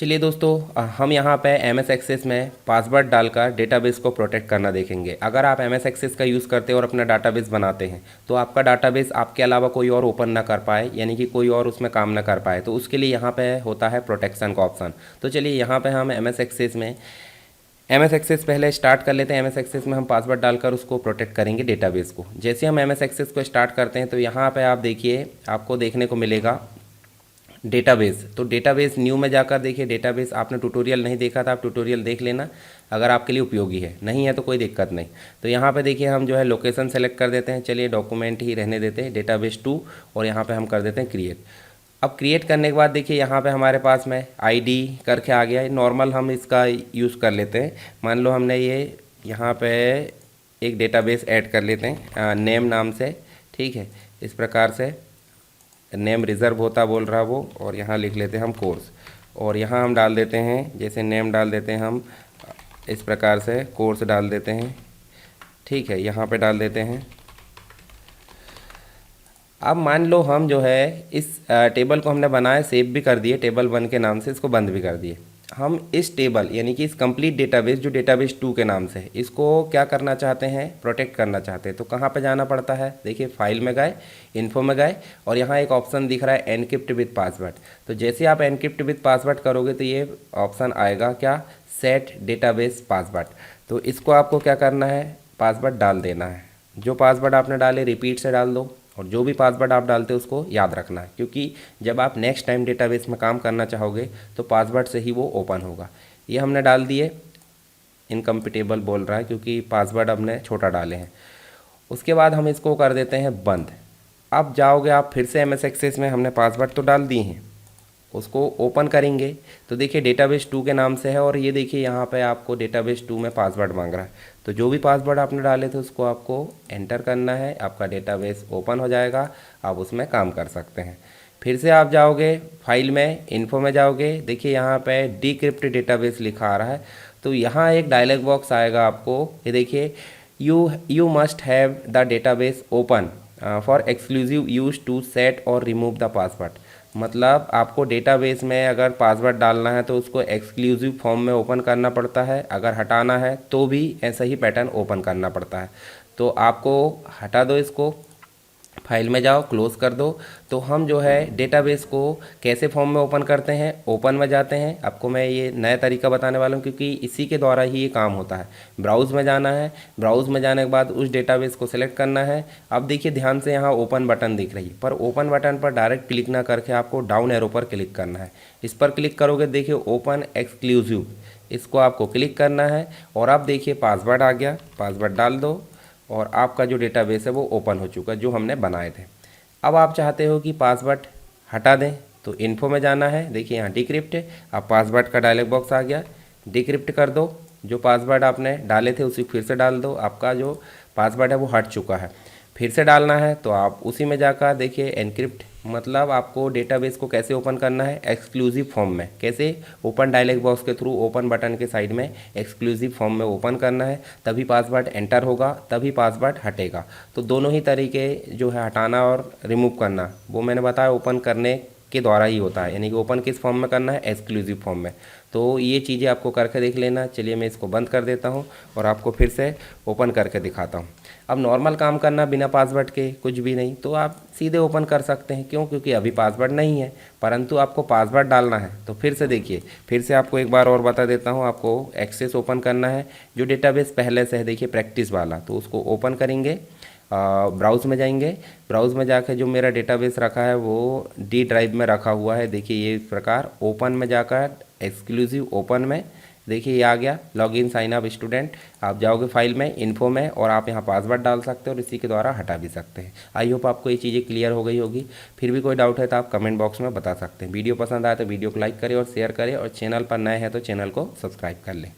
चलिए दोस्तों, हम यहाँ पे एम एस एक्सेस में पासवर्ड डालकर डेटाबेस को प्रोटेक्ट करना देखेंगे। अगर आप एम एस एक्सेस का यूज़ करते हैं और अपना डाटाबेस बनाते हैं तो आपका डाटाबेस आपके अलावा कोई और ओपन ना कर पाए, यानी कि कोई और उसमें काम ना कर पाए, तो उसके लिए यहाँ पे होता है प्रोटेक्शन का ऑप्शन। तो चलिए यहाँ पे हम एम एस एक्सेस पहले स्टार्ट कर लेते हैं। एम एस एक्सेस में हम पासवर्ड डालकर उसको प्रोटेक्ट करेंगे डेटाबेस को। जैसे हम एम एस एक्सेस को स्टार्ट करते हैं तो यहाँ पे आप देखिए, आपको देखने को मिलेगा डेटाबेस। तो डेटाबेस न्यू में जाकर देखिए, डेटाबेस आपने ट्यूटोरियल नहीं देखा था, आप ट्यूटोरियल देख लेना अगर आपके लिए उपयोगी है। नहीं है तो कोई दिक्कत नहीं। तो यहाँ पे देखिए, हम जो है लोकेशन सेलेक्ट कर देते हैं। चलिए डॉक्यूमेंट ही रहने देते हैं, डेटाबेस 2, और यहाँ पे हम कर देते हैं क्रिएट। अब क्रिएट करने के बाद देखिए यहाँ पे हमारे पास में आईडी करके आ गया है। नॉर्मल हम इसका यूज़ कर लेते हैं। मान लो हमने ये यहाँ पे एक डेटाबेस ऐड कर लेते हैं नेम नाम से, ठीक है। इस प्रकार से नेम रिज़र्व होता बोल रहा वो, और यहाँ लिख लेते हैं हम कोर्स, और यहाँ हम डाल देते हैं, जैसे नेम डाल देते हैं हम इस प्रकार से कोर्स डाल देते हैं, ठीक है। यहाँ पे डाल देते हैं। अब मान लो हम जो है इस टेबल को हमने बनाया, सेव भी कर दिए टेबल 1 के नाम से, इसको बंद भी कर दिए। हम इस टेबल यानी कि इस कंप्लीट डेटाबेस जो डेटाबेस 2 के नाम से है, इसको क्या करना चाहते हैं, प्रोटेक्ट करना चाहते हैं। तो कहाँ पे जाना पड़ता है, देखिए फाइल में गए, इन्फो में गए, और यहाँ एक ऑप्शन दिख रहा है एनक्रिप्ट विद पासवर्ड। तो जैसे आप एनक्रिप्ट विद पासवर्ड करोगे तो ये ऑप्शन आएगा क्या, सेट डेटाबेस पासवर्ड। तो इसको आपको क्या करना है, पासवर्ड डाल देना है। जो पासवर्ड आपने डाले रिपीट से डाल दो, और जो भी पासवर्ड आप डालते हो उसको याद रखना है, क्योंकि जब आप नेक्स्ट टाइम डेटाबेस में काम करना चाहोगे तो पासवर्ड से ही वो ओपन होगा। ये हमने डाल दिए, इनकम्पिटेबल बोल रहा है क्योंकि पासवर्ड हमने छोटा डाले हैं। उसके बाद हम इसको कर देते हैं बंद। अब जाओगे आप फिर से एम एस एक्सेस में, हमने पासवर्ड तो डाल दिए हैं, उसको ओपन करेंगे तो देखिए डेटाबेस 2 के नाम से है, और ये देखिए यहाँ पे आपको डेटाबेस 2 में पासवर्ड मांग रहा है। तो जो भी पासवर्ड आपने डाले थे उसको आपको एंटर करना है, आपका डेटाबेस ओपन हो जाएगा, आप उसमें काम कर सकते हैं। फिर से आप जाओगे फाइल में, इन्फो में जाओगे, देखिए यहाँ पे डिक्रिप्ट डेटाबेस लिखा आ रहा है। तो यहाँ एक डायलॉग बॉक्स आएगा आपको, ये देखिए, you must have the database open for exclusive use to set और रिमूव द पासवर्ड। मतलब आपको डेटाबेस में अगर पासवर्ड डालना है तो उसको एक्सक्लूसिव फॉर्म में ओपन करना पड़ता है, अगर हटाना है तो भी ऐसा ही पैटर्न ओपन करना पड़ता है। तो आपको हटा दो, इसको फाइल में जाओ, क्लोज कर दो। तो हम जो है डेटाबेस को कैसे फॉर्म में ओपन करते हैं, ओपन में जाते हैं। आपको मैं ये नया तरीका बताने वाला हूँ क्योंकि इसी के द्वारा ही ये काम होता है। ब्राउज़ में जाना है, ब्राउज़ में जाने के बाद उस डेटाबेस को सिलेक्ट करना है। अब देखिए ध्यान से, यहाँ ओपन बटन दिख रही है, पर ओपन बटन पर डायरेक्ट क्लिक ना करके आपको डाउन एरो पर क्लिक करना है। इस पर क्लिक करोगे, देखिए ओपन एक्सक्लूसिव, इसको आपको क्लिक करना है, और अब देखिए पासवर्ड आ गया, पासवर्ड डाल दो, और आपका जो डेटाबेस है वो ओपन हो चुका है जो हमने बनाए थे। अब आप चाहते हो कि पासवर्ड हटा दें तो इन्फो में जाना है, देखिए यहाँ डिक्रिप्ट है, अब पासवर्ड का डायलॉग बॉक्स आ गया, डिक्रिप्ट कर दो। जो पासवर्ड आपने डाले थे उसी फिर से डाल दो, आपका जो पासवर्ड है वो हट चुका है। फिर से डालना है तो आप उसी में जाकर देखिए एनक्रिप्ट, मतलब आपको डेटाबेस को कैसे ओपन करना है, एक्सक्लूसिव फॉर्म में। कैसे, ओपन डायलॉग बॉक्स के थ्रू, ओपन बटन के साइड में एक्सक्लूसिव फॉर्म में ओपन करना है, तभी पासवर्ड एंटर होगा, तभी पासवर्ड हटेगा। तो दोनों ही तरीके जो है हटाना और रिमूव करना, वो मैंने बताया ओपन करने के द्वारा ही होता है, यानी कि ओपन किस फॉर्म में करना है, एक्सक्लूसिव फॉर्म में। तो ये चीज़ें आपको करके देख लेना। चलिए मैं इसको बंद कर देता हूँ और आपको फिर से ओपन करके दिखाता हूँ। अब नॉर्मल काम करना बिना पासवर्ड के कुछ भी नहीं, तो आप सीधे ओपन कर सकते हैं। क्यों, क्योंकि अभी पासवर्ड नहीं है, परंतु आपको पासवर्ड डालना है। तो फिर से देखिए, फिर से आपको एक बार और बता देता हूँ, आपको एक्सेस ओपन करना है, जो डेटाबेस पहले से है देखिए प्रैक्टिस वाला, तो उसको ओपन करेंगे, ब्राउज़ में जाएंगे, ब्राउज़ में जाकर जो मेरा डेटाबेस रखा है वो डी ड्राइव में रखा हुआ है, देखिए ये इस प्रकार। ओपन में जाकर एक्सक्लूसिव ओपन में, देखिए ये आ गया लॉगिन साइन अप स्टूडेंट। आप जाओगे फाइल में, इन्फो में, और आप यहाँ पासवर्ड डाल सकते हो और इसी के द्वारा हटा भी सकते हैं। आई होप आपको ये चीज़ें क्लियर हो गई होगी। फिर भी कोई डाउट है तो आप कमेंट बॉक्स में बता सकते हैं। वीडियो पसंद आए तो वीडियो को लाइक करें और शेयर करें, और चैनल पर नए हैं तो चैनल को सब्सक्राइब कर लें।